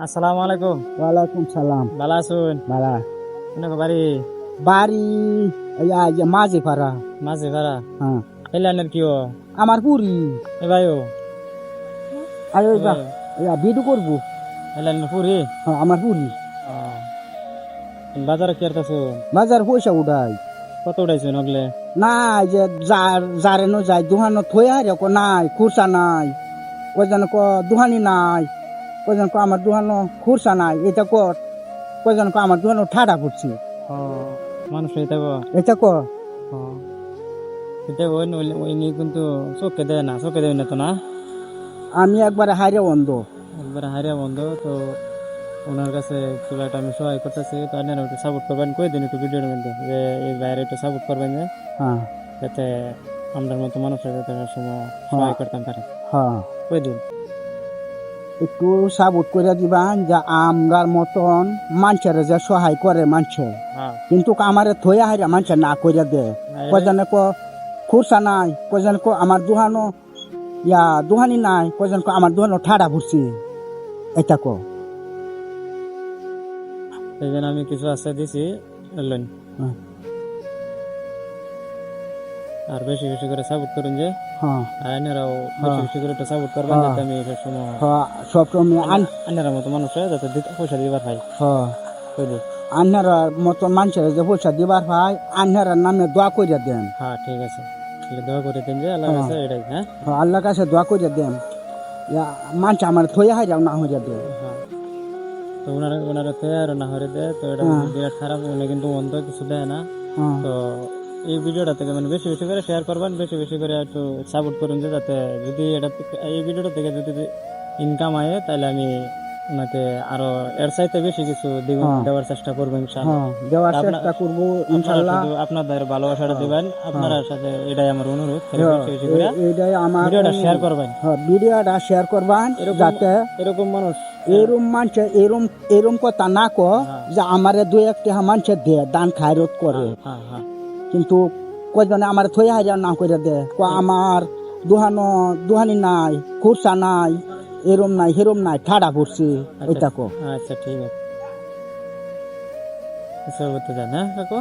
আসসালামু আলাইকুম। ওয়ালাইকুম সালাম। ভালো আছেন? বালা আপনাকে বাড়ি বাড়ি মাঝে পাড়া। মাঝে ভাড়া হ্যাঁ, এলানের কিও আমার পুরি এ ভাইও আর এ ভাইও বিদু করবো। এলানের পুরি হ্যাঁ, আমার পুরি বাজারে কি আরতাছো? বাজার পয়সা উঠাই কত উঠাইছো নগলে? নাই যে যারে ন যায় দোহানো থই হারে কো নাই খুরসা নাই কজন ক দোহানি নাই কজন ক আমার দোহানো খুরসা নাই এটা কর কজন ক আমার দোহানো ঠাডা পড়ছি মানুষ হইতাব এটা ক এটা ওই ওই নিয়ে কিন্তু চোখে দেয় না, চোখে দেয় না তো না। আমি একবারে হাইরে অন্ধ। একবার হারিয়া বন্ধ তো ওনার কাছে একটু একটা আমি সহায় করতেছি, তো আপনারা একটু সাপোর্ট করবেন, কই দিন একটু ভিডিওর মধ্যে যে এই বাইরে একটু সাপোর্ট করবেন যে হ্যাঁ যাতে আমাদের মতো মানুষের যাতে সময় সহায় করতাম পারে, হ্যাঁ, কই দিন। একটু সাবুত করে দিবান যে আমরার মতন মানুষের যে সহায় করে মানুষে, হ্যাঁ কিন্তু আমারে থইয়া হাইরা মানুষে না করে দে। কজনে ক খুরসা নাই, কজন ক আমার দুহানো দুহানি নাই, কজন ক আমার দুহানো ঠাডা ভরছি। এটা ক এই জন্য আমি কিছু আশ্বাস দিছি বললেন, হ্যাঁ আর বেশি বেশি করে সাপোর্ট করুন যে হ্যাঁ আর আইনেরাও বেশি বেশি করে সাপোর্ট করবেন যাতে আমি সব সময় হ্যাঁ, সব সময় আইনেরা মতো মানুষের যাতে পয়সা দিবার পাই, হ্যাঁ কই দিন। আন্নারা মতন মানুষের যে পয়সা দিবার ভাই আন্নারার নামে দোয়া করে দেন। হ্যাঁ ঠিক আছে, তাহলে দোয়া করে দিন যে আল্লাহ কাছে এটাই। হ্যাঁ হ্যাঁ, আল্লাহর কাছে দোয়া করে দেন মানুষ আমার থইয়া হাইরাও না হইয়া দেন। হ্যাঁ, তো ওনারা তো আর না হরে দেয়, তো এটা বিরাট খারাপ, উনি কিন্তু অন্ধ, কিছু দেয় না। হ্যাঁ তো এই ভিডিওটা থেকে মানে বেশি বেশি করে শেয়ার করবেন, বেশি বেশি করে একটু সাপোর্ট করুন যে যাতে যদি এই ভিডিওটা থেকে যদি ইনকাম হয় তাহলে আমি ওনাকে আরো এর চাইতে বেশি কিছু দেওয়ার চেষ্টা করবো ইনশাআল্লাহ। হ্যাঁ, দেওয়ার চেষ্টা করবো ইনশাল্লাহ। শুধু আপনাদের ভালোবাসাটা দিবেন, আপনার সাথে এটাই আমার অনুরোধ, বেশি বেশি করে এইটাই আমার ভিডিওটা শেয়ার করবেন। ভিডিওটা শেয়ার করবেন যাতে এরকম মানুষ এরম মানুষে এরম এরম কথা না ক যে আমারে দুই একটা মানুষে দে দান খায়রত করে, হ্যাঁ হ্যাঁ কিন্তু কয়জনে আমার থই হাইরা না করে দে ক আমার দুহানি নাই খুরসা নাই এরম নাই হেরম নাই ঠাডা পড়ছি। এটা কো আচ্ছা ঠিক আছে, আচ্ছা বলতে যান। হ্যাঁ কাকু।